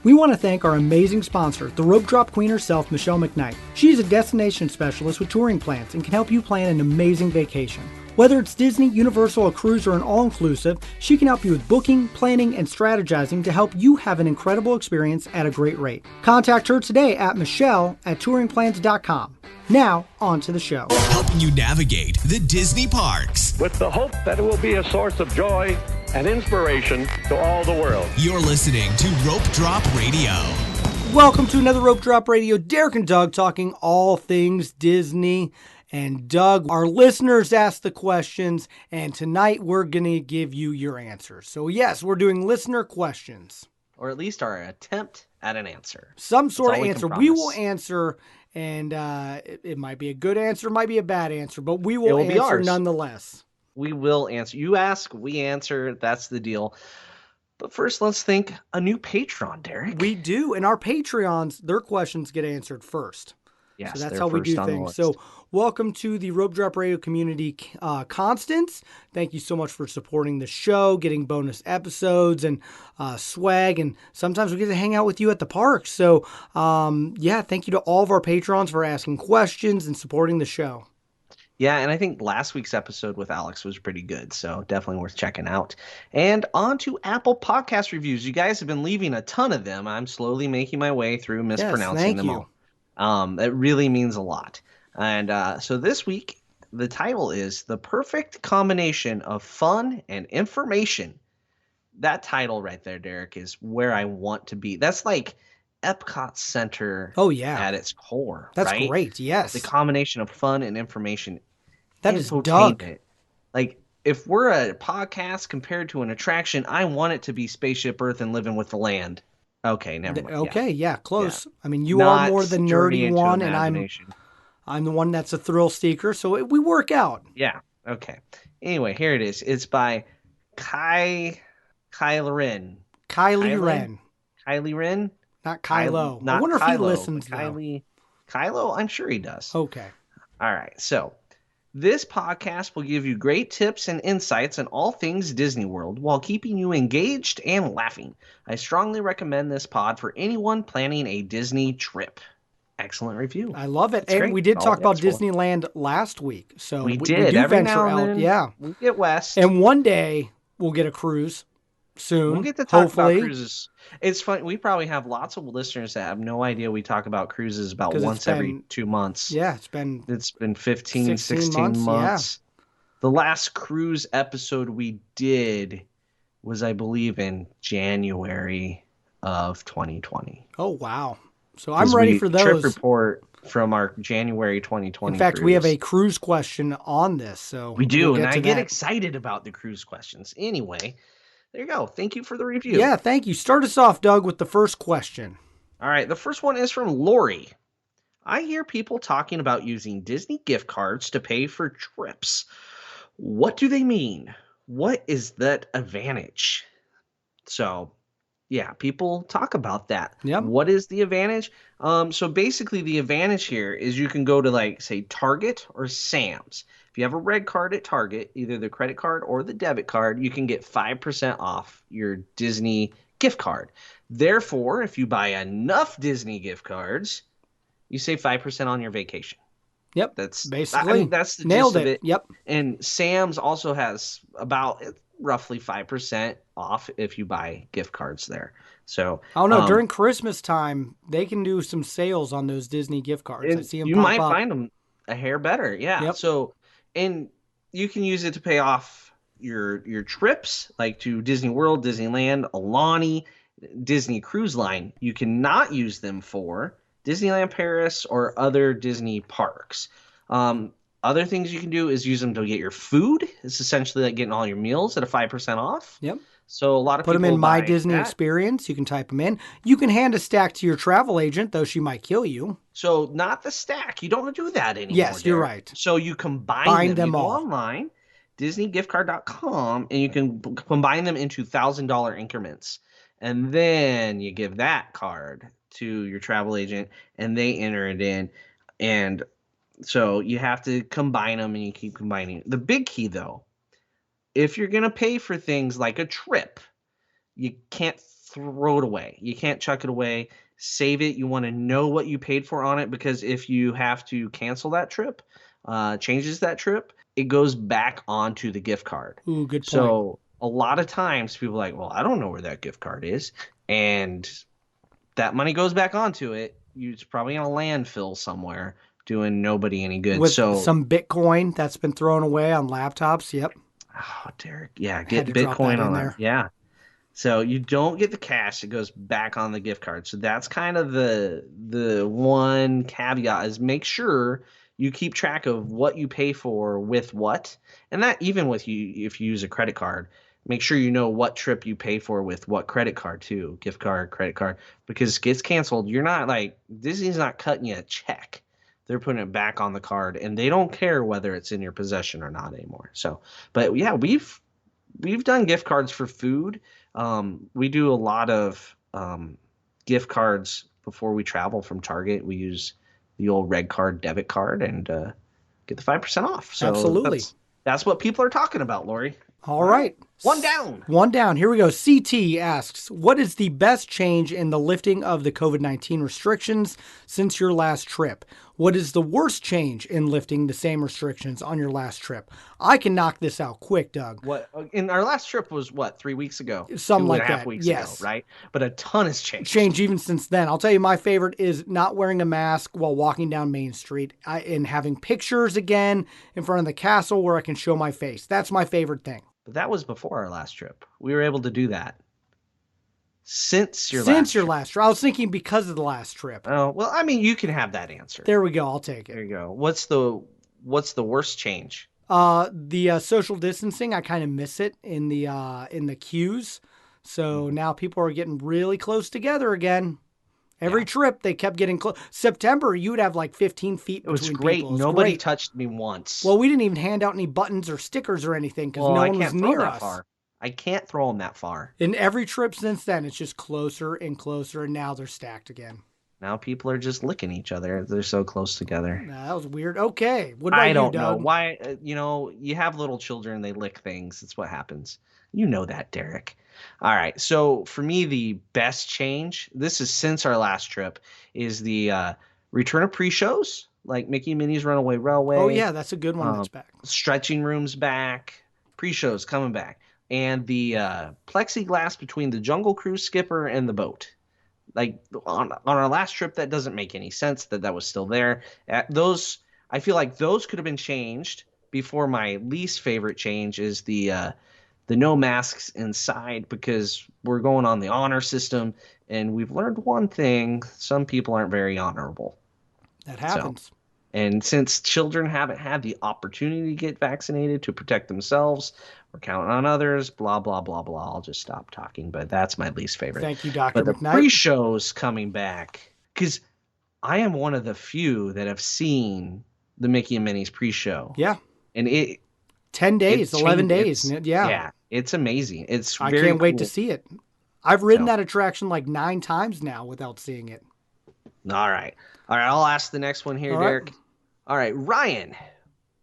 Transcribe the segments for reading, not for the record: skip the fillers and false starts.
We want to thank our amazing sponsor, the Rope Drop Queen herself, Michelle McKnight. She's a destination specialist with touring plans and can help you plan an amazing vacation. Whether it's Disney, Universal, a cruise, or an all-inclusive, she can help you with booking, planning, and strategizing to help you have an incredible experience at a great rate. Contact her today at michelle@touringplans.com. Now, on to the show. Helping you navigate the Disney parks. With the hope that it will be a source of joy and inspiration to all the world. You're listening to Rope Drop Radio. Welcome to another Rope Drop Radio. Derek and Doug talking all things Disney. And Doug, our listeners asked the questions, and tonight we're going to give you your answers. So yes, we're doing listener questions. Or at least our attempt at an answer. Some sort of answer. We will answer, and it might be a good answer, might be a bad answer, but we will answer nonetheless. We will answer. You ask, we answer. That's the deal. But first, let's thank a new patron, Derek. We do. And our Patreons, their questions get answered first. Yes, so that's how we do things. So welcome to the Rope Drop Radio community, Constance. Thank you so much for supporting the show, getting bonus episodes and swag. And sometimes we get to hang out with you at the parks. So, thank you to all of our patrons for asking questions and supporting the show. Yeah, and I think last week's episode with Alex was pretty good, so definitely worth checking out. And on to Apple Podcast reviews. You guys have been leaving a ton of them. I'm slowly making my way through mispronouncing them all. It really means a lot. And so this week, the title is The Perfect Combination of Fun and Information. That title right there, Derek, is where I want to be. That's like Epcot Center at its core. That's right? Great, yes. The combination of fun and information. That is Doug. Like, if we're a podcast compared to an attraction, I want it to be Spaceship Earth and Living with the Land. Okay, never mind. Okay, yeah, close. Yeah. I mean, you Not are more the nerdy one, and I'm the one that's a thrill seeker, so we work out. Yeah, okay. Anyway, here it is. It's by Kylie Wren. Kylie Wren. Kylie Wren? Not Kylo. Not I wonder Kylo, if he listens, Kylo? I'm sure he does. Okay. All right, so this podcast will give you great tips and insights on all things Disney World while keeping you engaged and laughing. I strongly recommend this pod for anyone planning a Disney trip. Excellent review. I love it. That's and great. we did talk about Disneyland last week. So we do Every venture now and out. then, yeah. We get west. And one day we'll get a cruise soon. We'll get to talk hopefully. about cruises. It's funny. We probably have lots of listeners that have no idea we talk about cruises about once every 2 months. Yeah, it's been 15, 16 months. Yeah. The last cruise episode we did was, I believe, in January of 2020. Oh, wow. So I'm ready for those. Trip report from our January 2020 In fact, cruise. we have a cruise question on this. So we do, and I get excited about the cruise questions. Anyway, there you go. Thank you for the review. Yeah, thank you. Start us off, Doug, with the first question. All right, the first one is from Lori. I hear people talking about using Disney gift cards to pay for trips. What do they mean? What is that advantage? So, yeah, people talk about that. Yep. What is the advantage? So basically the advantage here is you can go to, like, say, Target or Sam's. If you have a red card at Target, either the credit card or the debit card, you can get 5% off your Disney gift card. Therefore, if you buy enough Disney gift cards, you save 5% on your vacation. Yep. That's basically that's the nailed gist of it. Yep. And Sam's also has about roughly 5% off if you buy gift cards there. So I don't know, during Christmas time, they can do some sales on those Disney gift cards. I see them you pop might up. find them a hair better. Yeah. Yep. So, and you can use it to pay off your trips, like to Disney World, Disneyland, Alani, Disney Cruise Line. You cannot use them for Disneyland Paris or other Disney parks. Other things you can do is use them to get your food. It's essentially like getting all your meals at a 5% off. Yep. So a lot of Put people them in My buy Disney that. Experience. You can type them in. You can hand a stack to your travel agent, though she might kill you. So not the stack. You don't do that anymore. Yes, you're Derek. right. So you combine Bind them. them You go all. online, DisneyGiftCard.com, and you can combine them into $1,000 increments. And then you give that card to your travel agent, and they enter it in. And so you have to combine them, and you keep combining. The big key, though, if you're going to pay for things like a trip, you can't throw it away. You can't chuck it away. Save it. You want to know what you paid for on it, because if you have to cancel that trip, changes that trip, it goes back onto the gift card. Ooh, good point. So a lot of times people are like, well, I don't know where that gift card is. And that money goes back onto it. It's probably in a landfill somewhere doing nobody any good. With so some Bitcoin that's been thrown away on laptops. Yep. Oh, Derek. Yeah, Had get to drop Bitcoin that in on there. that. Yeah. So you don't get the cash, it goes back on the gift card. So that's kind of the one caveat, is make sure you keep track of what you pay for with what. And that even with you, if you use a credit card, make sure you know what trip you pay for with what credit card too, gift card, credit card, because it gets canceled. You're not like, Disney's not cutting you a check. They're putting it back on the card, and they don't care whether it's in your possession or not anymore. So, but yeah, we've done gift cards for food. We do a lot of gift cards before we travel from Target. We use the old red card, debit card, and get the 5% off. So Absolutely. That's what people are talking about, Lori. All right. One down. One down. Here we go. CT asks, what is the best change in the lifting of the COVID-19 restrictions since your last trip? What is the worst change in lifting the same restrictions on your last trip? I can knock this out quick, Doug. What in our last trip was 3 weeks ago? Something like 2.5 that. weeks Yes. ago, right? But a ton has changed. Change even since then. I'll tell you, my favorite is not wearing a mask while walking down Main Street and having pictures again in front of the castle where I can show my face. That's my favorite thing. But that was before our last trip. We were able to do that. Since your last trip. I was thinking because of the last trip. Oh, well, I mean, you can have that answer. There we go. I'll take it. There you go. What's the worst change? The social distancing, I kind of miss it in the queues. So now people are getting really close together again. Every trip, they kept getting close. September, you would have like 15 feet between It was great. people. Nobody touched me once. Well, we didn't even hand out any buttons or stickers or anything because no one was near us. Far. I can't throw them that far. In every trip since then, it's just closer and closer, and now they're stacked again. Now people are just licking each other. They're so close together. Nah, that was weird. Okay. What about I don't you, know. Doug? Why, you have little children, they lick things. That's what happens. You know that, Derek. All right. So for me, the best change, this is since our last trip, is the return of pre-shows, like Mickey and Minnie's Runaway Railway. Oh, yeah. That's a good one that's back. Stretching rooms back. Pre-shows coming back. And the plexiglass between the Jungle Cruise skipper and the boat. Like on our last trip, that doesn't make any sense that was still there. I feel like those could have been changed before. My least favorite change is the no masks inside, because we're going on the honor system, and we've learned one thing: some people aren't very honorable. That happens. So, and since children haven't had the opportunity to get vaccinated to protect themselves, we're counting on others, blah, blah, blah, blah. I'll just stop talking, but that's my least favorite. Thank you, Dr. But the McKnight. pre-shows coming back, because I am one of the few that have seen the Mickey and Minnie's pre-show. Yeah. And 10 days, 11 days. Yeah. Yeah, it's amazing. I can't wait to see it. I've ridden that attraction like 9 times now without seeing it. All right. I'll ask the next one here, Derek. All right. Ryan,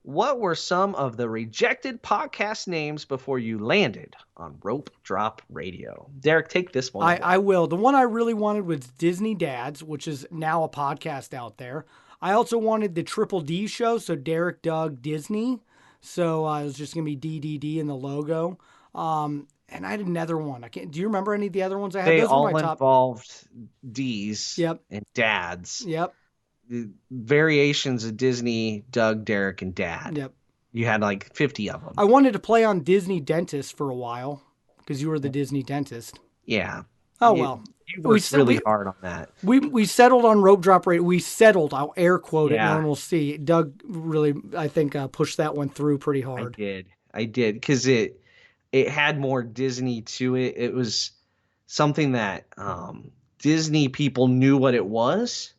what were some of the rejected podcast names before you landed on Rope Drop Radio? Derek, take this one. I will. The one I really wanted was Disney Dads, which is now a podcast out there. I also wanted the Triple D show, so Derek, Doug, Disney. So it was just going to be DDD in the logo. And I had another one. Do you remember any of the other ones I had? They Those all were my top. involved D's and Dads. Yep. The variations of Disney, Doug, Derek, and Dad. Yep. You had like 50 of them. I wanted to play on Disney Dentist for a while because you were the Disney Dentist. Yeah. Oh, well. You worked really hard on that. We settled on Rope Drop Radio. We settled. I'll air quote it, and we'll see. Doug really, I think, pushed that one through pretty hard. I did because it had more Disney to it. It was something that Disney people knew what it was.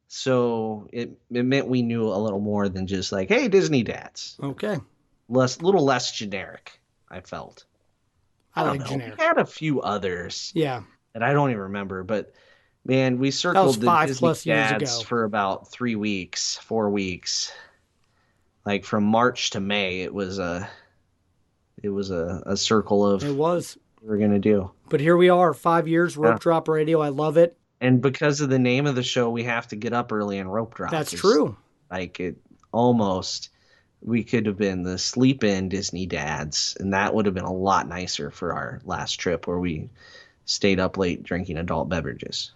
So it meant we knew a little more than just like, hey, Disney Dads. Okay. Little less generic, I felt. I like generic. We had a few others. Yeah. That I don't even remember, but man, we circled the Disney Dads for about 4 weeks. Like from March to May, it was a circle of we were gonna do. But here we are, 5 years, Rope Yeah. Drop Radio. I love it. And because of the name of the show, we have to get up early and rope drop. That's 'cause, true. Like it almost, we could have been the sleep-in Disney dads, and that would have been a lot nicer for our last trip where we stayed up late drinking adult beverages.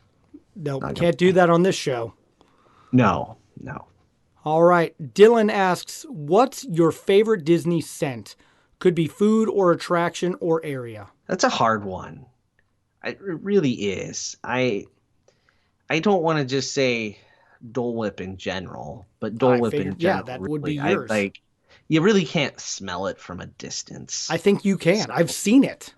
Nope, Not can't do that on this show. No. All right. Dylan asks, what's your favorite Disney scent? Could be food or attraction or area. That's a hard one. It really is. I don't want to just say Dole Whip in general, but Dole Whip in figured, yeah, general. that would be really, yours. like, you really can't smell it from a distance. I think you can. I've seen it.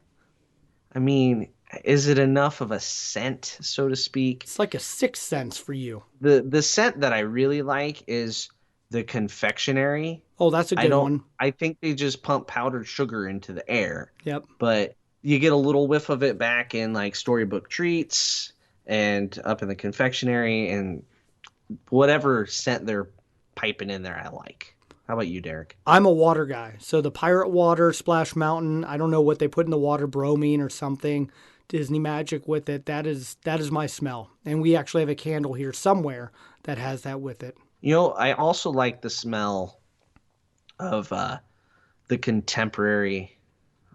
I mean, is it enough of a scent, so to speak? It's like a sixth sense for you. The scent that I really like is the confectionery. Oh, that's a good one. I think they just pump powdered sugar into the air. Yep. But you get a little whiff of it back in like Storybook Treats and up in the confectionery, and whatever scent they're piping in there, I like. How about you, Derek? I'm a water guy. So the Pirate Water, Splash Mountain, I don't know what they put in the water, bromine or something, Disney magic with it. That is my smell. And we actually have a candle here somewhere that has that with it. You know, I also like the smell of the contemporary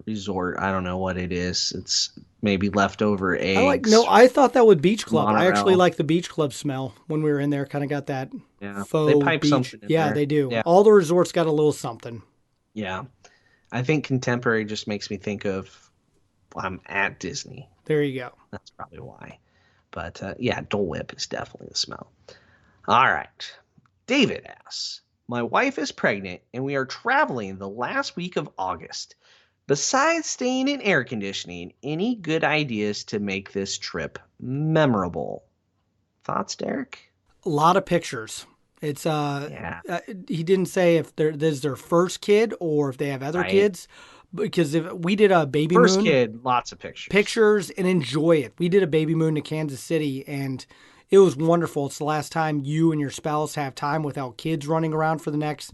resort. I don't know what it is. It's maybe leftover eggs. I thought that was Beach Club. Monorail. I actually like the Beach Club smell when we were in there. Kind of got that faux they pipe beach. something in Yeah, there. they do. Yeah. All the resorts got a little something. Yeah. I think contemporary just makes me think of I'm at Disney. There you go. That's probably why. But yeah, Dole Whip is definitely the smell. All right. David asks, my wife is pregnant and we are traveling the last week of August. Besides staying in air conditioning, any good ideas to make this trip memorable? Thoughts, Derek? A lot of pictures. It's he didn't say if there's their first kid or if they have other kids, because if we did a baby First moon, kid, lots of pictures and enjoy it. We did a baby moon to Kansas City and it was wonderful. It's the last time you and your spouse have time without kids running around for the next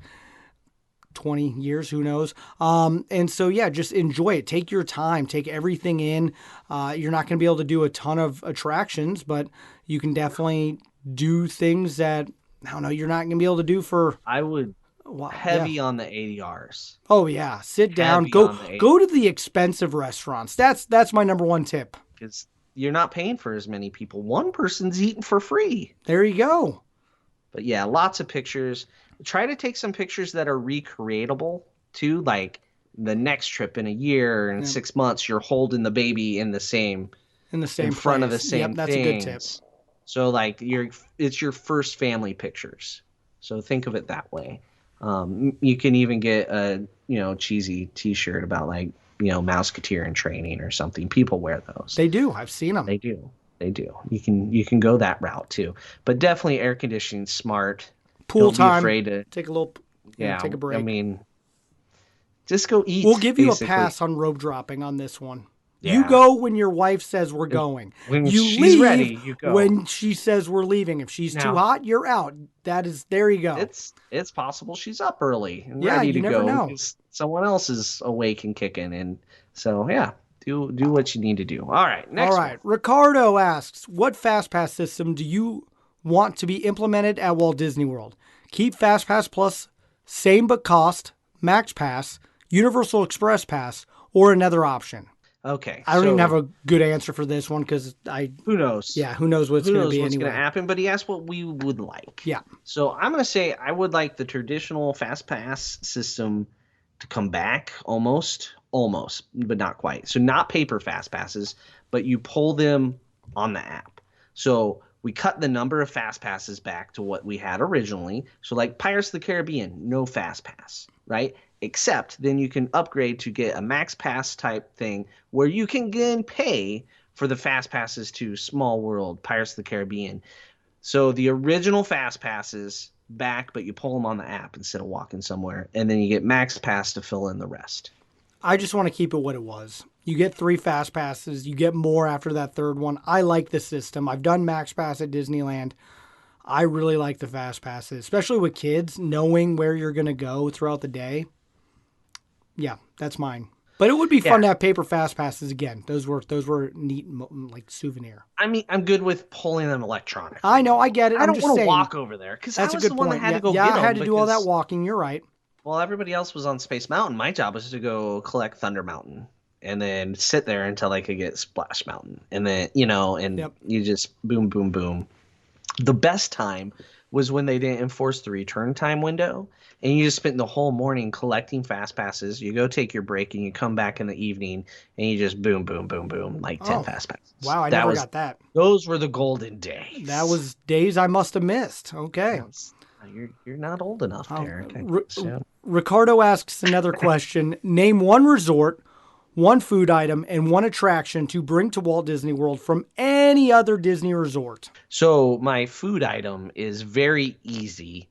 20 years, who knows? And so, yeah, just enjoy it. Take your time. Take everything in. You're not going to be able to do a ton of attractions, but you can definitely do things that, I don't know, you're not going to be able to do for... I would heavy on the ADRs. Oh, yeah. Sit down. Go to the expensive restaurants. That's my number one tip. Because you're not paying for as many people. One person's eating for free. There you go. But yeah, lots of pictures. Try to take some pictures that are recreatable too, like the next trip in a year and 6 months, you're holding the baby in front of the same that's things. a good tip. So like it's your first family pictures. So think of it that way. You can even get a cheesy T-shirt about like Mouseketeer in training or something. People wear those. They do. I've seen them. They do. You can go that route too. But definitely air conditioning smart. Pool Don't time. Be afraid to take a little. Take a break. I mean, just go eat. We'll give you basically. a pass on rope dropping on this one. Yeah. You go when your wife says we're going. When you she's leave ready, you go. when she says we're leaving. If she's too hot, you're out. There you go. It's possible she's up early and Yeah, ready you to never go. know. Because someone else is awake and kicking, and so yeah, do what you need to do. All right, next. All right, Ricardo asks, what FastPass system do you want to be implemented at Walt Disney World? Keep FastPass Plus, same but cost, Max Pass, Universal Express Pass, or another option. Okay. I don't even have a good answer for this one because who knows? Yeah, who knows what's going to be what's anyway. going to happen? But he asked what we would like. Yeah. So I'm going to say I would like the traditional Fast Pass system to come back almost, but not quite. So not paper Fast Passes, but you pull them on the app. So we cut the number of Fast Passes back to what we had originally. So like Pirates of the Caribbean, no Fast Pass, right? Except then you can upgrade to get a Max Pass type thing where you can then pay for the Fast Passes to Small World, Pirates of the Caribbean. So the original Fast Passes back, but you pull them on the app instead of walking somewhere. And then you get Max Pass to fill in the rest. I just want to keep it what it was. You get 3 Fast Passes. You get more after that third one. I like the system. I've done Max Pass at Disneyland. I really like the Fast Passes, especially with kids, knowing where you're going to go throughout the day. Yeah, that's mine. But it would be fun Yeah. to have paper fast passes again. Those were neat, like souvenir. I mean, I'm good with pulling them electronically. I know, I get it. I I'm don't just want to saying. walk over there because I That's a was the good one that point. had Yeah, to go yeah, get I them had to do all that because walking. You're right. while everybody else was on Space Mountain, my job was to go collect Thunder Mountain and then sit there until I could get Splash Mountain. And then, and Yep. you just boom, boom, boom. The best time was when they didn't enforce the return time window and you just spent the whole morning collecting fast passes. You go take your break and you come back in the evening and you just boom, boom, boom, boom, like 10 Oh, fast passes. wow, I never got that. Those were the golden days. That was days I must have missed. Okay. You're not old enough, Derek. I assume. Ricardo asks another question. Name one resort, one food item, and one attraction to bring to Walt Disney World from any other Disney resort. So my food item is very easy.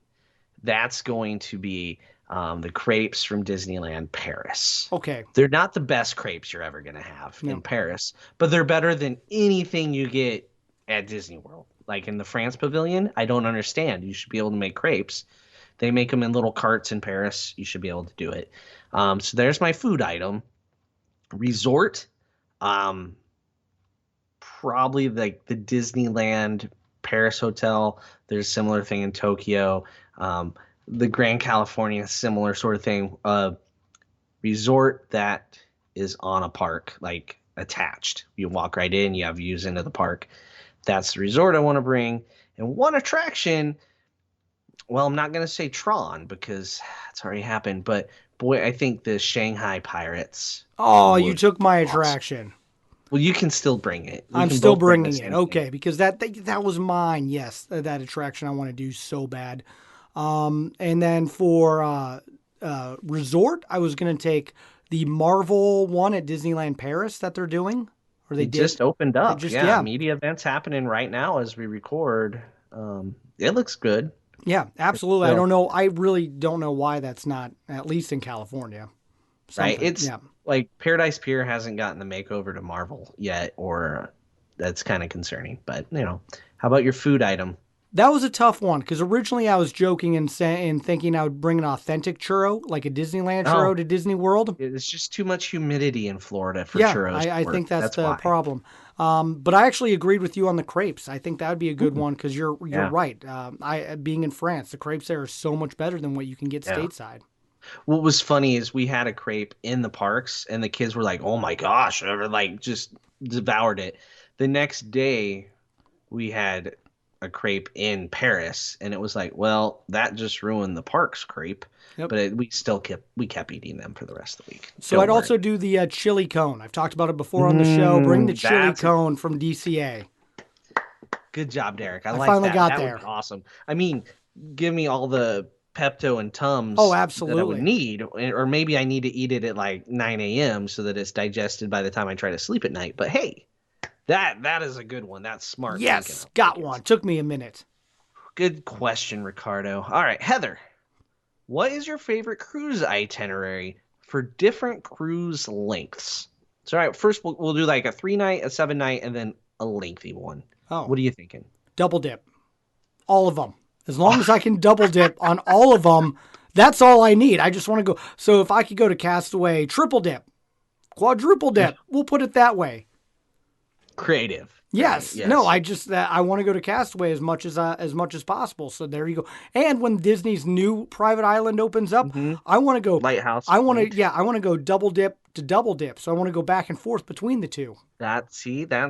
That's going to be the crepes from Disneyland Paris. Okay. They're not the best crepes you're ever going to have in Paris, but they're better than anything you get at Disney World. Like in the France Pavilion, I don't understand. You should be able to make crepes. They make them in little carts in Paris. You should be able to do it. So there's my food item. Resort, probably like the Disneyland Paris Hotel. There's a similar thing in Tokyo. The Grand California, similar sort of thing. Resort that is on a park, like attached. You walk right in, you have views into the park. That's the resort I want to bring. And one attraction, well, I'm not going to say Tron because it's already happened, but boy, I think the Shanghai Pirates. Oh, you took my attraction. Well, you can still bring it. I'm still bringing it. Okay, because that was mine. Yes, that attraction I want to do so bad. And then for resort, I was going to take the Marvel one at Disneyland Paris that they're doing. Or they just opened up. Yeah, media events happening right now as we record. It looks good. Yeah, absolutely. I don't know. I really don't know why that's not, at least in California. Right. It's like Paradise Pier hasn't gotten the makeover to Marvel yet, or that's kind of concerning. But, how about your food item? That was a tough one because originally I was joking and thinking I would bring an authentic churro, like a Disneyland churro to Disney World. It's just too much humidity in Florida for churros. I think that's the problem. But I actually agreed with you on the crepes. I think that would be a good one because you're right. Being in France, the crepes there are so much better than what you can get stateside. What was funny is we had a crepe in the parks and the kids were like, "Oh my gosh," or like just devoured it. The next day we had a crepe in Paris and it was like, well, that just ruined the park's crepe. Yep. But we kept eating them for the rest of the week. So I'd also do the chili cone. I've talked about it before on the show. Bring the chili cone from DCA. Good job, Derek. I like finally that. got that there. Was awesome. I mean, give me all the Pepto and Tums absolutely. that I would need. Or maybe I need to eat it at like 9 a.m. so that it's digested by the time I try to sleep at night. But hey, that is a good one. That's smart. Yes, got one. Took me a minute. Good question, Ricardo. All right, Heather, what is your favorite cruise itinerary for different cruise lengths? So, all right, first we'll do like a 3-night, a 7-night, and then a lengthy one. Oh. What are you thinking? Double dip. All of them. As long as I can double dip on all of them, that's all I need. I just want to go. So if I could go to Castaway, triple dip, quadruple dip, we'll put it that way. Creative. Yes. Yes. No, I want to go to Castaway as much as possible. So there you go. And when Disney's new private island opens up, I want to go Lighthouse. I want to go double dip to double dip. So I want to go back and forth between the two. That's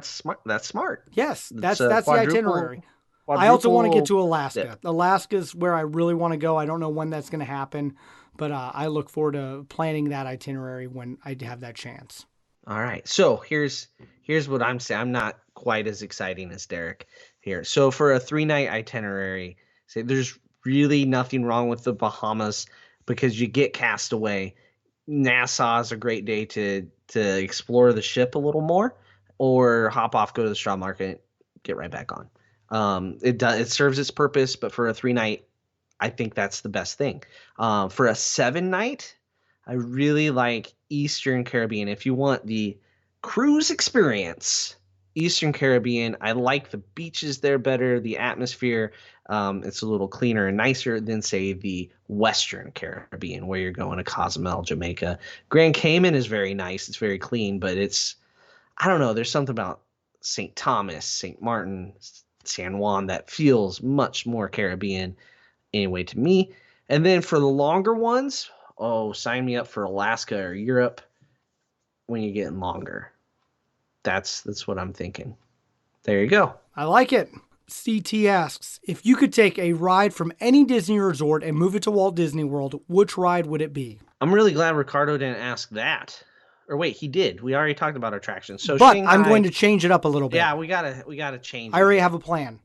smart. That's smart. Yes, that's the itinerary. I also want to get to Alaska. Dip. Alaska's where I really want to go. I don't know when that's going to happen, but I look forward to planning that itinerary when I have that chance. All right. So here's what I'm saying. I'm not quite as exciting as Derek here. So for a 3-night itinerary, say there's really nothing wrong with the Bahamas because you get Castaway. Nassau is a great day to explore the ship a little more, or hop off, go to the straw market, get right back on. It serves its purpose, but for a 3-night, I think that's the best thing. For a 7-night, I really like Eastern Caribbean. If you want the cruise experience, Eastern Caribbean. I like the beaches there better, the atmosphere. It's a little cleaner and nicer than, say, the Western Caribbean, where you're going to Cozumel, Jamaica. Grand Cayman is very nice. It's very clean, but I don't know. There's something about St. Thomas, St. Martin, San Juan that feels much more Caribbean anyway to me. And then for the longer ones, sign me up for Alaska or Europe when you're getting longer. That's what I'm thinking. There you go. I like it. CT asks, if you could take a ride from any Disney resort and move it to Walt Disney World, which ride would it be? I'm really glad Ricardo didn't ask that. Or wait, he did. We already talked about attractions. So but Shanghai, I'm going to change it up a little bit. Yeah, we gotta change. I already have a plan.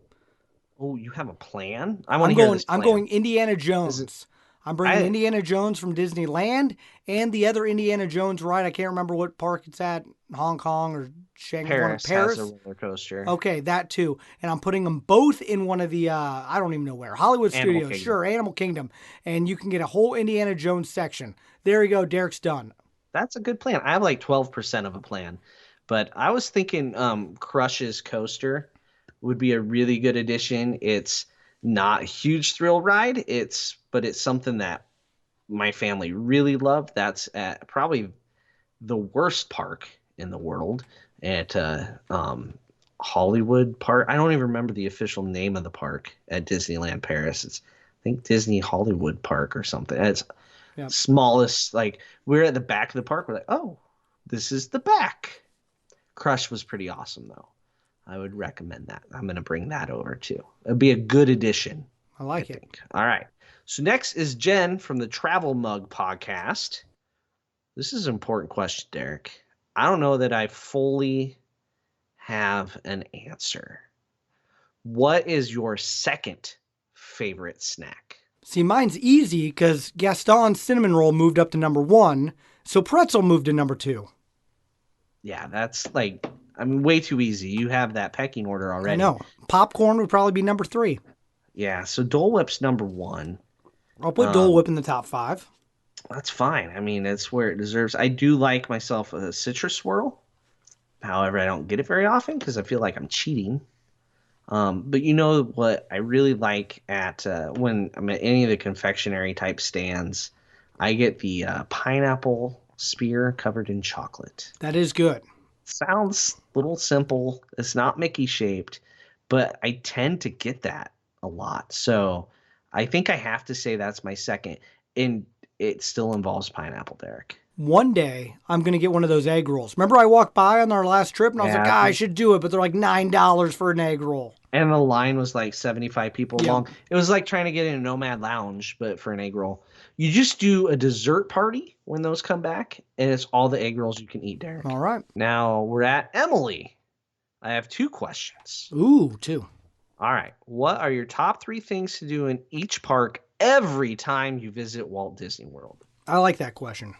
Oh, you have a plan? I want to hear this plan. I'm going Indiana Jones. I'm bringing Indiana Jones from Disneyland and the other Indiana Jones ride. I can't remember what park it's at, Hong Kong or Shanghai. Paris has a roller coaster. Okay, that too. And I'm putting them both in one of the, I don't even know where, Hollywood Animal Studios. Kingdom. Sure, Animal Kingdom. And you can get a whole Indiana Jones section. There you go. Derek's done. That's a good plan. I have like 12% of a plan. But I was thinking Crush's coaster would be a really good addition. It's not a huge thrill ride. But it's something that my family really loved. That's at probably the worst park in the world at Hollywood Park. I don't even remember the official name of the park at Disneyland Paris. It's, I think, Disney Hollywood Park or something. It's smallest. Like, we're at the back of the park. We're like, oh, this is the back. Crush was pretty awesome, though. I would recommend that. I'm going to bring that over too. It'd be a good addition. I like it. All right. So next is Jen from the Travel Mug podcast. This is an important question, Derek. I don't know that I fully have an answer. What is your second favorite snack? See, mine's easy because Gaston's cinnamon roll moved up to number 1, so pretzel moved to number 2. Yeah, that's way too easy. You have that pecking order already. I know. Popcorn would probably be number 3. Yeah, so Dole Whip's number 1. I'll put Dole Whip in the top 5. That's fine. I mean, it's where it deserves. I do like myself a citrus swirl. However, I don't get it very often because I feel like I'm cheating. But you know what I really like at when I'm at any of the confectionery type stands, I get the pineapple spear covered in chocolate. That is good. Sounds a little simple. It's not Mickey shaped, but I tend to get that a lot. So I think I have to say that's my second. And it still involves pineapple, Derek. One day, I'm going to get one of those egg rolls. Remember I walked by on our last trip and I was like, I should do it, but they're like $9 for an egg roll. And the line was like 75 people long. It was like trying to get in a Nomad Lounge, but for an egg roll. You just do a dessert party when those come back, and it's all the egg rolls you can eat, Derek. All right. Now we're at Emily. I have 2 questions. Ooh, 2. All right. What are your top 3 things to do in each park every time you visit Walt Disney World? I like that question.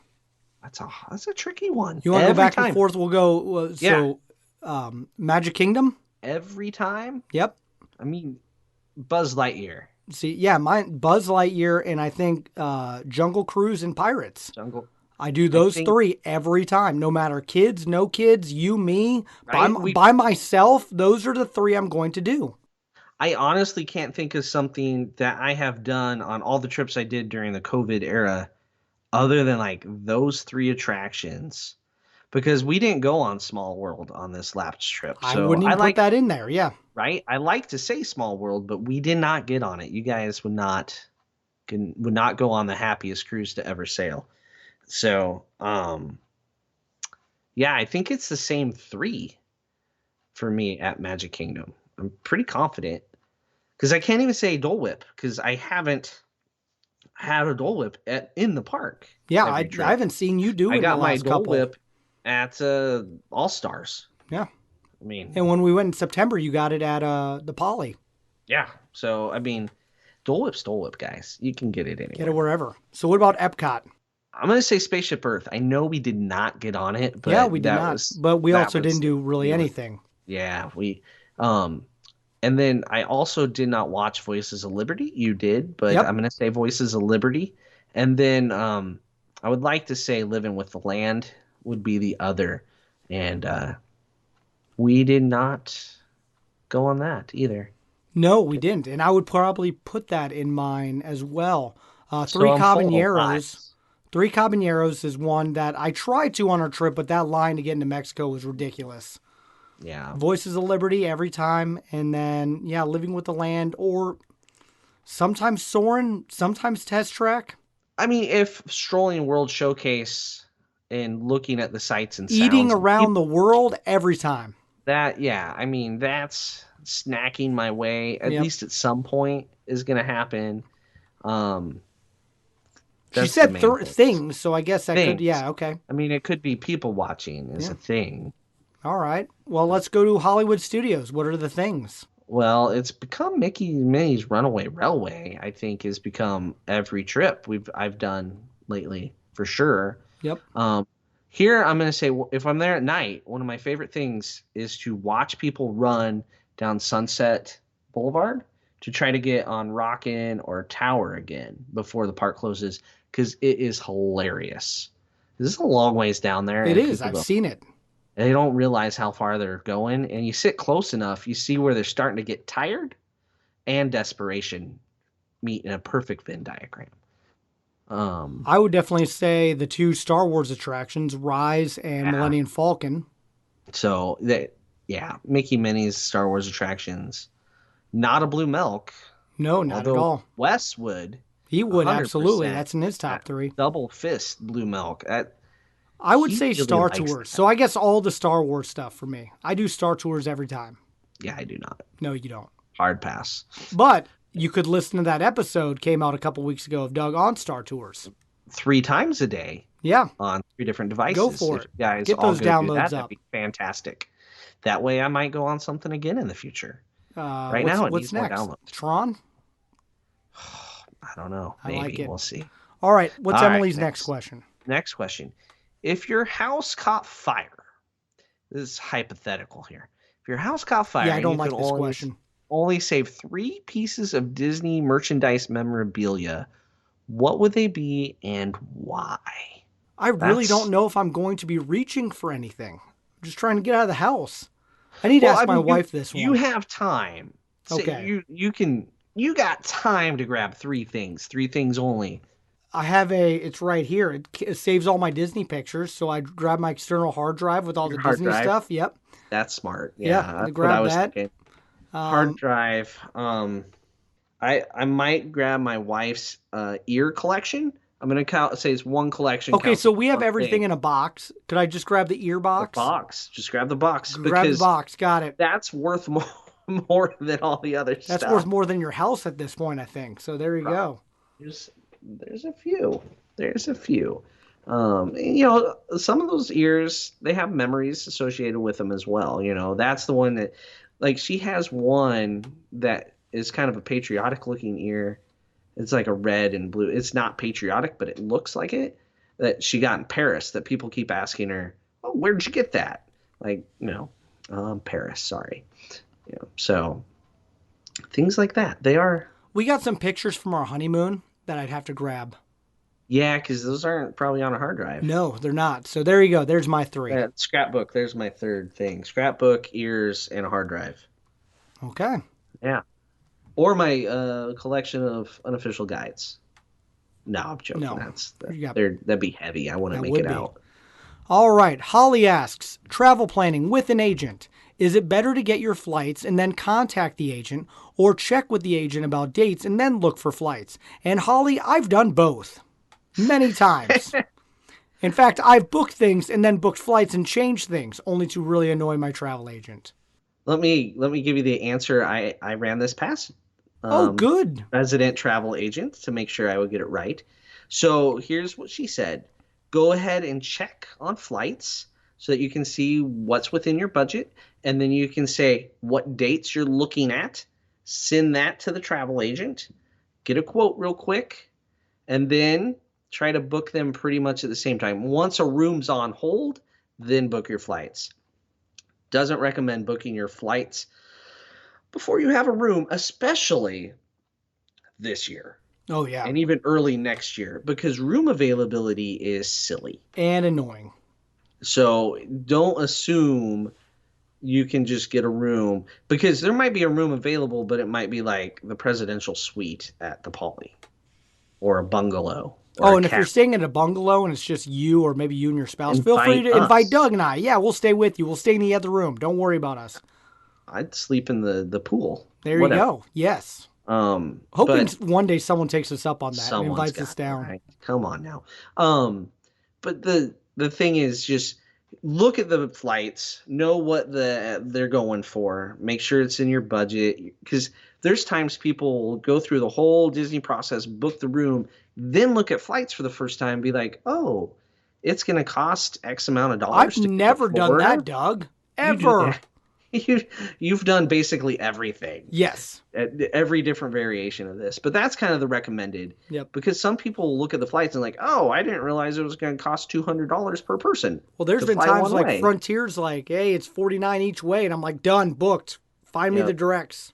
That's a tricky one. You want to go back and forth? We'll go. Magic Kingdom? Every time? Yep. I mean, Buzz Lightyear. See, yeah, mine Buzz Lightyear and I think Jungle Cruise and Pirates. I do those 3 every time, no matter kids, no kids, you, me, right? by myself. Those are the 3 I'm going to do. I honestly can't think of something that I have done on all the trips I did during the COVID era other than like those 3 attractions, because we didn't go on Small World on this lapse trip. So I wouldn't even put that in there. Yeah. Right. I like to say Small World, but we did not get on it. You guys would not go on the happiest cruise to ever sail. So, yeah, I think it's the same 3 for me at Magic Kingdom. I'm pretty confident because I can't even say Dole Whip because I haven't had a Dole Whip in the park. Yeah, I haven't seen you do it. I got my Dole Whip at All Stars. Yeah. I mean, and when we went in September, you got it at the Poly. Yeah. So, I mean, Dole Whip's Dole Whip, guys. You can get it anywhere. Get it wherever. So what about Epcot? I'm going to say Spaceship Earth. I know we did not get on it, but yeah, we did not. But we also didn't do really anything. Yeah, and then I also did not watch Voices of Liberty. You did, but I'm going to say Voices of Liberty. And then I would like to say Living with the Land would be the other. And We did not go on that either. No, we didn't. And I would probably put that in mine as well. So I'm full of lies. Three Caballeros is one that I tried to on our trip, but that line to get into Mexico was ridiculous. Yeah. Voices of Liberty every time. And then, yeah, Living with the Land, or sometimes Soarin', sometimes Test Track. I mean, if strolling World Showcase and looking at the sights and sounds. Eating Around the World every time. I mean, that's snacking my way, at least at some point, is going to happen. She said things, so I guess that could, yeah, okay. I mean, it could be people watching is a thing. All right. Well, let's go to Hollywood Studios. What are the things? Well, it's become Mickey Minnie's Runaway Railway, I think, has become every trip I've done lately, for sure. Yep. Here, I'm going to say, if I'm there at night, one of my favorite things is to watch people run down Sunset Boulevard to try to get on Rockin' or Tower again before the park closes, because it is hilarious. This is a long ways down there. It is. I've seen it. They don't realize how far they're going, and you sit close enough, you see where they're starting to get tired and desperation meet in a perfect Venn diagram. I would definitely say the two Star Wars attractions, Rise and Millennium Falcon. So, Mickey Minnie's Star Wars attractions. Not a blue milk. No, not at all. Wes would. He would, absolutely. That's in his top three. Double fist blue milk. I would say Star Tours. So I guess all the Star Wars stuff for me. I do Star Tours every time. Yeah, I do not. No, you don't. Hard pass. But you could listen to that episode, came out a couple weeks ago, of Doug on Star Tours. 3 times a day. Yeah. On 3 different devices. Go for it. Guys, get those downloads up. That'd be fantastic. That way I might go on something again in the future. Right now it needs more downloads. Tron? I don't know. I Maybe. like it. We'll see. All right. What's Emily's next question? Next question. If your house caught fire, this is hypothetical here. If your house caught fire, yeah, I don't like this question. Only save 3 pieces of Disney merchandise memorabilia, what would they be and why? I really don't know if I'm going to be reaching for anything. I'm just trying to get out of the house. I need to ask my wife this one. You have time. Okay. You got time to grab 3 things. 3 things only. I have it's right here. It saves all my Disney pictures, so I grab my external hard drive with all the Disney stuff. Yep. That's smart. Yeah, that's grab what I was that. thinking. Hard drive. I might grab my wife's ear collection. I'm gonna say it's one collection. Okay, so we have everything in a box. Could I just grab the ear box? Just grab the box. Grab the box. Got it. That's worth more than all the other stuff. That's worth more than your house at this point, I think. So there you go. There's a few. Some of those ears, they have memories associated with them as well. That's the one that, like, she has one that is kind of a patriotic looking ear. It's like a red and blue. It's not patriotic, but it looks like it, that she got in Paris, that people keep asking her, oh, where'd you get that? Like, Paris, sorry. So things like that. We got some pictures from our honeymoon that I'd have to grab. Yeah, because those aren't probably on a hard drive. No, they're not. So there you go. There's my 3. Scrapbook. There's my 3rd thing. Scrapbook, ears, and a hard drive. Okay. Yeah. Or my collection of unofficial guides. No, I'm joking. No. That'd be heavy. I wouldn't make it out. All right. Holly asks, travel planning with an agent. Is it better to get your flights and then contact the agent, or check with the agent about dates and then look for flights? And Holly, I've done both many times. In fact, I've booked things and then booked flights and changed things, only to really annoy my travel agent. Let me give you the answer. I ran this past good resident travel agent to make sure I would get it right. So here's what she said. Go ahead and check on flights so that you can see what's within your budget. And then you can say what dates you're looking at. Send that to the travel agent. Get a quote real quick. And then try to book them pretty much at the same time. Once a room's on hold, then book your flights. Doesn't recommend booking your flights before you have a room, especially this year. Oh, yeah. And even early next year, because room availability is silly. And annoying. So don't assume you can just get a room, because there might be a room available, but it might be like the presidential suite at the Poly or a bungalow or Oh, a and if you're cabin. staying in a bungalow and it's just you or maybe you and your spouse, feel free Invite to invite us. Doug and I. Yeah, we'll stay with you. We'll stay in the other room. Don't worry about us. I'd sleep in the pool, There you whatever. go. Yes. Hoping But one day someone takes us up on that and someone's invites us got to, down. right? Come on now. But the thing is, just look at the flights, know what they're going for, make sure it's in your budget, because there's times people will go through the whole Disney process, book the room, then look at flights for the first time and be like, oh, it's going to cost X amount of I've dollars to get to never done Florida. that, Doug. You do. Ever. You've done basically everything, Yes. every different variation of this, but that's kind of the recommended. Yep. Because some people look at the flights and like, oh, I didn't realize it was going to cost $200 per person. Well, there's to been fly times one like way. Frontier's like, hey, it's 49 each way. And I'm like, done, booked. Find me Yep. the directs.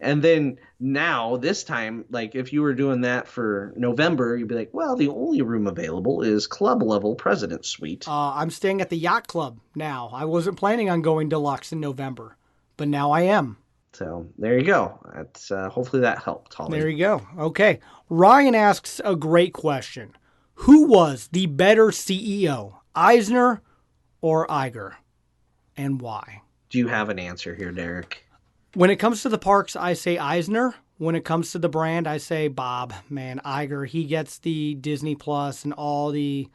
And then now this time, like if you were doing that for November, you'd be like, well, the only room available is club level president suite. I'm staying at the Yacht Club now. I wasn't planning on going deluxe in November, but now I am. So there you go. That's hopefully that helped, Holly. There you go. Okay. Ryan asks a great question. Who was the better CEO, Eisner or Iger? And why? Do you have an answer here, Derek? When it comes to the parks, I say Eisner. When it comes to the brand, I say Bob. Man, Iger, he gets the Disney Plus and all the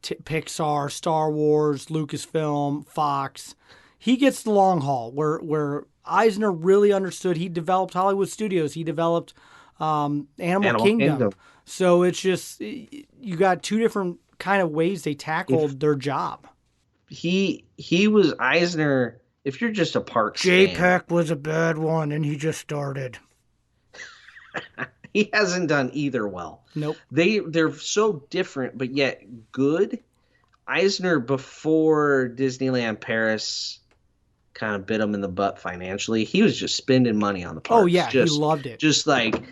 Pixar, Star Wars, Lucasfilm, Fox. He gets the long haul where Eisner really understood. He developed Hollywood Studios. He developed Animal Kingdom. So it's just, you got two different kind of ways they tackled their job. He was Eisner. If you're just a Parks fan, JPEG was a bad one, and he just started. he hasn't done either well. Nope. They're so different, but yet good. Eisner, before Disneyland Paris kind of bit him in the butt financially, he was just spending money on the parks. Oh yeah, he loved it. Just like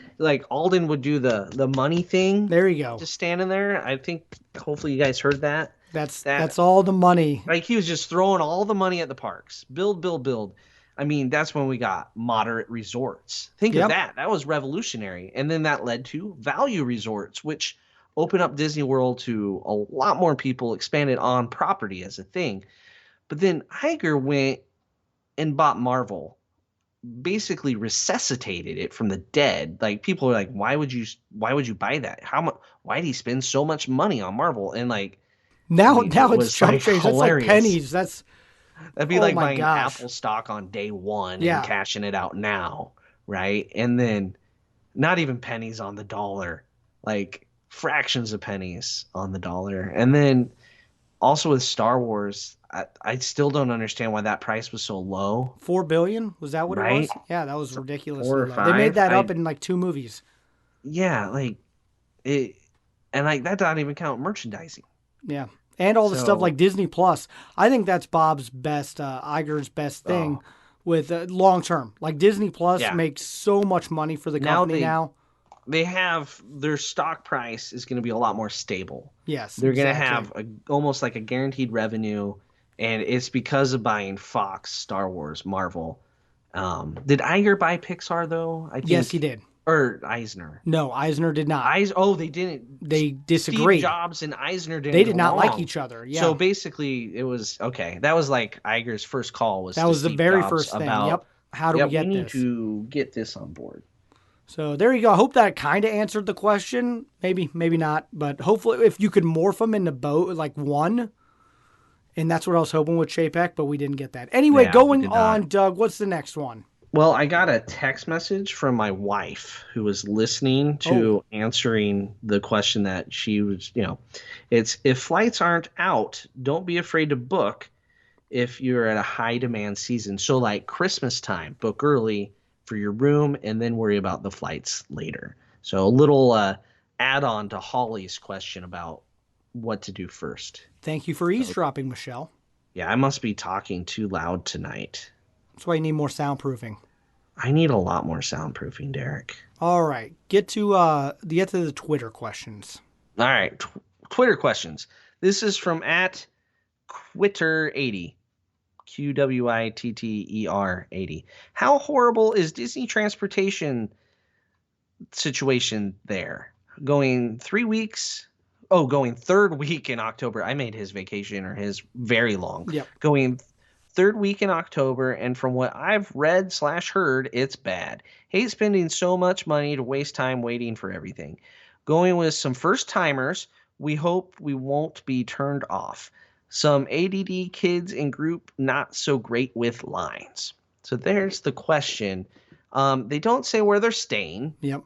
Alden would do the money thing. There you go. Just standing there. I think hopefully you guys heard that. That's all the money. Like he was just throwing all the money at the parks. Build, build, build. I mean, that's when we got moderate resorts. Think of that. That was revolutionary. And then that led to value resorts, which opened up Disney World to a lot more people, expanded on property as a thing. But then Iger went and bought Marvel, basically resuscitated it from the dead. Like people are like, why would you buy that? How much? Why did he spend so much money on Marvel? And like, now it it's was, chump like, change. That's like hilarious. pennies. That'd be Oh like my buying gosh. Apple stock on day one Yeah. and cashing it out now, right? And then not even pennies on the dollar, like fractions of pennies on the dollar. And then also with Star Wars, I still don't understand why that price was so low. $4 billion, was that what it Right? was? Yeah, that was ridiculous. 4 or They made 5. that up in like 2 movies. Yeah, like it, and like that doesn't even count merchandising. Yeah. And all the So- stuff like Disney Plus. I think that's Bob's best, Iger's best thing with long term. Like Disney Plus Yeah. makes so much money for the Now company now. They have their stock price is going to be a lot more stable. Yes. They're going to exactly. have almost like a guaranteed revenue, and it's because of buying Fox, Star Wars, Marvel. Did Iger buy Pixar though? I think, Yes, he did. Or Eisner. No, Eisner did not. They didn't. They disagreed. Steve Jobs and Eisner didn't. They did get not like along. each other. Yeah. So basically, it was okay. That was like Iger's first call. that to was the Steve very Jobs first thing. about, Yep. How do we get need this? to get this on board. So there you go. I hope that kind of answered the question. Maybe, maybe not. But hopefully, if you could morph them into both, like one. And that's what I was hoping with Chapek, but we didn't get that. Anyway, Yeah, we going did on, not. Doug, what's the next one? Well, I got a text message from my wife who was listening to answering the question that she was, it's if flights aren't out, don't be afraid to book if you're at a high demand season. So like Christmas time, book early for your room and then worry about the flights later. So a little add on to Holly's question about what to do first. Thank you for eavesdropping, Michelle. Yeah, I must be talking too loud tonight. That's why you need more soundproofing. I need a lot more soundproofing, Derek. All right, get to the Twitter questions. All right, Twitter questions. This is from @Quitter80. QWITTER 80. How horrible is Disney transportation situation there? Going 3 weeks. Oh, going third week in October. I made his vacation or his very long. Yep. Going third week in October, and from what I've read / heard, it's bad. Hate spending so much money to waste time waiting for everything. Going with some first timers, we hope we won't be turned off. Some ADD kids in group not so great with lines. So there's the question. They don't say where they're staying. Yep.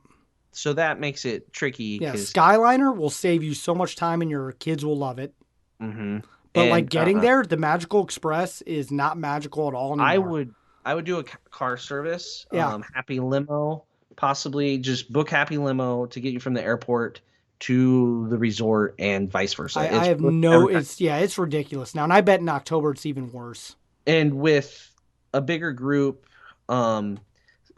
So that makes it tricky. Yeah, Skyliner will save you so much time and your kids will love it. Mm-hmm. But like getting there, the Magical Express is not magical at all anymore. I would do a car service. Yeah. Happy Limo, possibly just book Happy Limo to get you from the airport to the resort and vice versa. I have no, it's ridiculous now. And I bet in October it's even worse. And with a bigger group,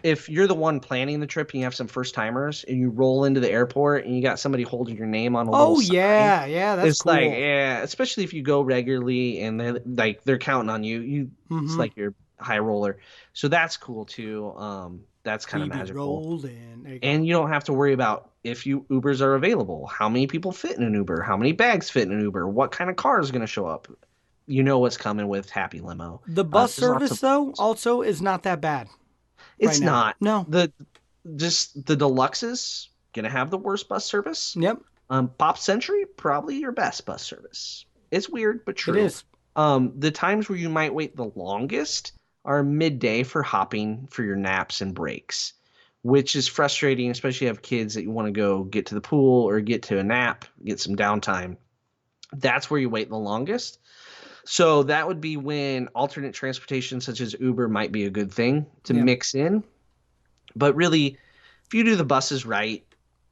if you're the one planning the trip and you have some first timers and you roll into the airport and you got somebody holding your name on a little sign, that's cool. Like, especially if you go regularly and they're counting on you. It's like you're high roller. So that's cool too. That's kind of magical. And you don't have to worry about if Ubers are available. How many people fit in an Uber? How many bags fit in an Uber? What kind of car is going to show up? You know what's coming with Happy Limo. The bus service though also is not that bad. It's not. No. The deluxe is gonna have the worst bus service. Yep. Pop Century, probably your best bus service. It's weird, but true. It is. The times where you might wait the longest are midday for hopping for your naps and breaks, which is frustrating, especially if you have kids that you want to go get to the pool or get to a nap, get some downtime. That's where you wait the longest. So that would be when alternate transportation such as Uber might be a good thing to mix in. But really, if you do the buses right,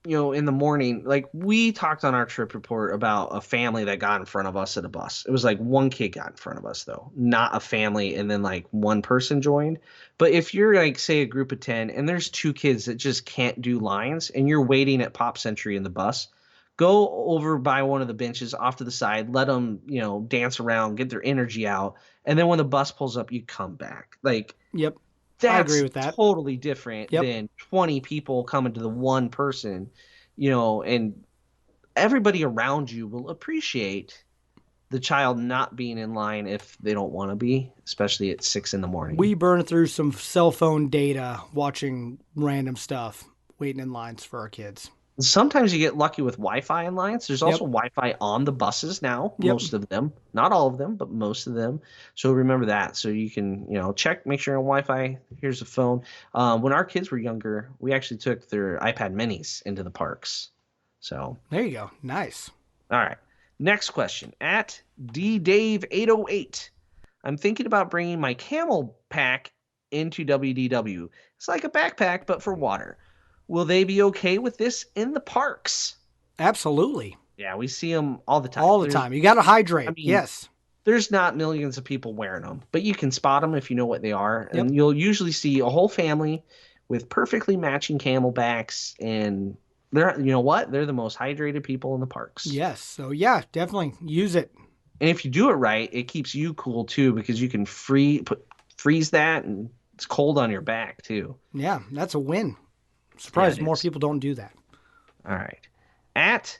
in the morning, like we talked on our trip report about a family that got in front of us at a bus. It was like one kid got in front of us, though, not a family, and then like one person joined. But if you're like, say, a group of 10 and there's 2 kids that just can't do lines and you're waiting at Pop Century in the bus, go over by one of the benches off to the side, let them, dance around, get their energy out. And then when the bus pulls up, you come back. Like, yep. That's I agree with that. Totally different than 20 people coming to the one person, and everybody around you will appreciate the child not being in line if they don't want to be, especially at 6 a.m. We burned through some cell phone data watching random stuff, waiting in lines for our kids. Sometimes you get lucky with Wi-Fi in lines. There's also Wi-Fi on the buses now, most of them. Not all of them, but most of them. So remember that. So you can, check, make sure you're on Wi-Fi. Here's a phone. When our kids were younger, we actually took their iPad minis into the parks. So there you go. Nice. All right. Next question. At DDave808. I'm thinking about bringing my camel pack into WDW. It's like a backpack, but for water. Will they be okay with this in the parks? Absolutely. Yeah, we see them all the time. All the time. You got to hydrate. Yes. There's not millions of people wearing them, but you can spot them if you know what they are. And you'll usually see a whole family with perfectly matching camelbacks. And they're, they're the most hydrated people in the parks. Yes. So, yeah, definitely use it. And if you do it right, it keeps you cool, too, because you can freeze that, and it's cold on your back, too. Yeah, that's a win. Surprised more people don't do that. All right. At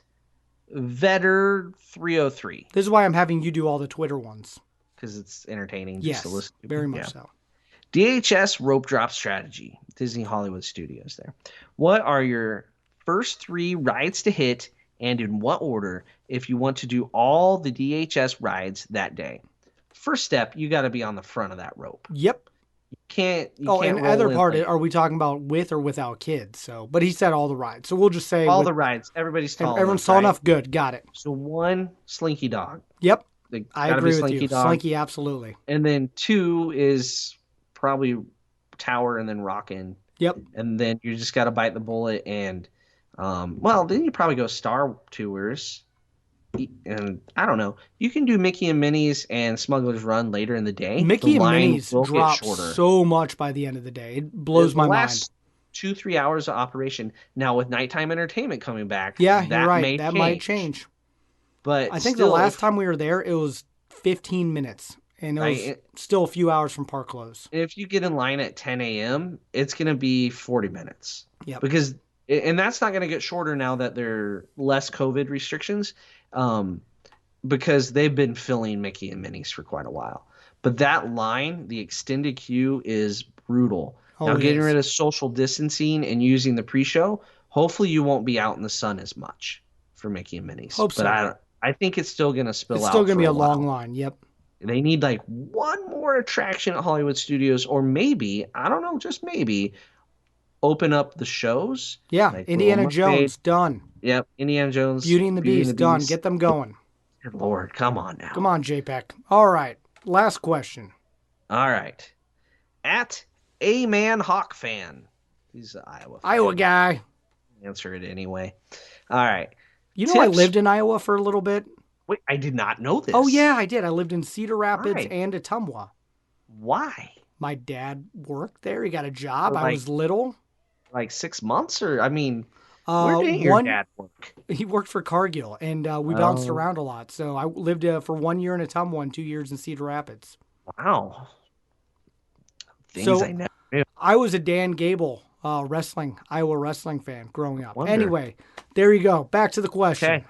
Vetter303. This is why I'm having you do all the Twitter ones. Because it's entertaining just to listen to. Very much so. DHS rope drop strategy. Disney Hollywood Studios there. What are your first 3 rides to hit and in what order if you want to do all the DHS rides that day? First step, you got to be on the front of that rope. Yep. You can't and other part, are we talking about with or without kids? So, but he said all the rides. So we'll just say all the rides. Everybody's tall. Everyone's tall enough. Good. Got it. So 1, Slinky Dog. Yep. I agree with you. Dog. Slinky, absolutely. And then 2 is probably Tower and then Rockin'. Yep. And then you just got to bite the bullet and, then you probably go Star Tours. And I don't know. You can do Mickey and Minnie's and Smuggler's Run later in the day. Mickey and Minnie's drop so much by the end of the day. It blows my mind. The last 2-3 hours of operation. Now with nighttime entertainment coming back, you're right. That might change. But I think the last time we were there, it was 15 minutes, And it was right? still a few hours from park close. If you get in line at 10 a.m., it's going to be 40 minutes. Yep. Because, and that's not going to get shorter now that there are less COVID restrictions, because they've been filling Mickey and Minnie's for quite a while. But that line, the extended queue, is brutal. Now, getting rid of social distancing and using the pre-show, hopefully you won't be out in the sun as much for Mickey and Minnie's. Hope so. But I think it's still going to spill out. It's still going to be a while. long line. Yep. They need like one more attraction at Hollywood Studios, or maybe, I don't know, just maybe open up the shows. Yeah, like Indiana Jones, done. Yep, Indiana Jones. Beauty and the Beast, done. Get them going. Good Lord, come on now. Come on, JPEG. All right, last question. All right. At A Man Hawk Fan. He's an Iowa fan. Iowa guy. Answer it anyway. All right. You know, I lived in Iowa for a little bit. Wait, I did not know this. Oh, yeah, I did. I lived in Cedar Rapids Why? and Ottumwa. Why? My dad worked there. He got a job. Like, I was little. Like 6 months? Or, I mean, where did your dad work? He worked for Cargill, and we bounced around a lot. So I lived for 1 year in Ottumwa and 2 years in Cedar Rapids. Wow. Things I never knew. I was a Dan Gable Iowa wrestling fan growing up. Anyway, there you go. Back to the question. Okay.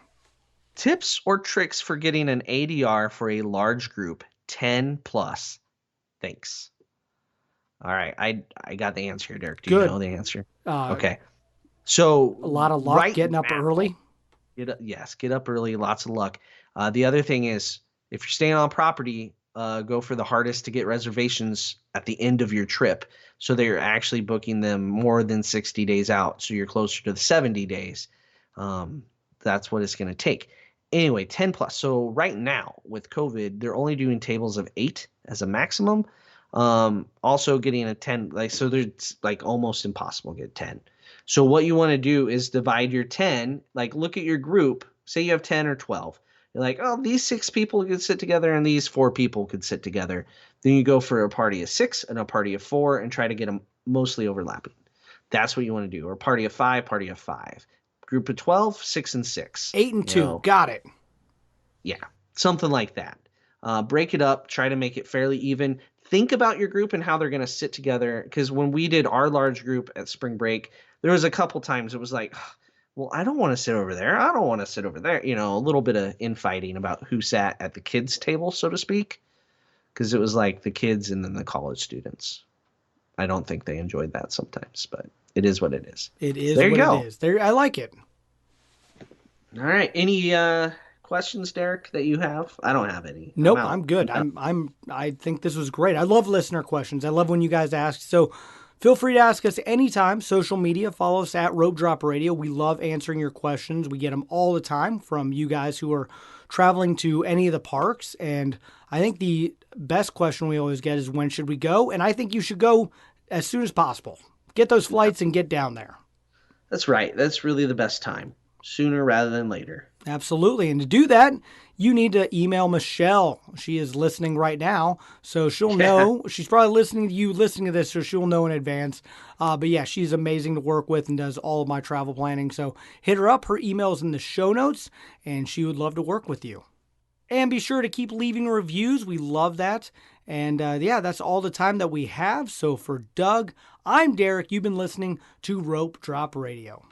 Tips or tricks for getting an ADR for a large group, 10 plus. Thanks. All right. I got the answer, Derek. Do you know the answer? Okay. So a lot of luck getting up early. Get up early. Lots of luck. The other thing is, if you're staying on property, go for the hardest to get reservations at the end of your trip. So they're actually booking them more than 60 days out. So you're closer to the 70 days. That's what it's going to take. Anyway, 10 plus. So right now with COVID, they're only doing tables of 8 as a maximum. Also getting a 10, so there's almost impossible to get 10. So what you want to do is divide your 10, look at your group. Say you have 10 or 12. You're like, oh, these 6 people could sit together and these 4 people could sit together. Then you go for a party of 6 and a party of 4 and try to get them mostly overlapping. That's what you want to do. Or party of 5, party of 5. Group of 12, 6 and 6. 8 and 2. Got it. Yeah, something like that. Break it up. Try to make it fairly even. Think about your group and how they're going to sit together. Because when we did our large group at spring break, there was a couple times it was like, well, I don't want to sit over there. I don't want to sit over there. A little bit of infighting about who sat at the kids' table, so to speak. Because it was like the kids and then the college students. I don't think they enjoyed that sometimes, but it is what it is. It is there what you go. It is. I like it. All right. Any questions, Derek, that you have? I don't have any. Nope, I'm good. I think this was great. I love listener questions. I love when you guys ask. So feel free to ask us anytime. Social media, follow us at Rope Drop Radio. We love answering your questions. We get them all the time from you guys who are traveling to any of the parks. And I think the best question we always get is, when should we go? And I think you should go as soon as possible. Get those flights and get down there. That's right. That's really the best time. Sooner rather than later. Absolutely. And to do that, you need to email Michelle. She is listening right now, so she'll know. She's probably listening to this, so she'll know in advance. But yeah, she's amazing to work with and does all of my travel planning. So hit her up. Her email's in the show notes, and she would love to work with you. And be sure to keep leaving reviews. We love that. And yeah, that's all the time that we have. So for Doug, I'm Derek. You've been listening to Rope Drop Radio.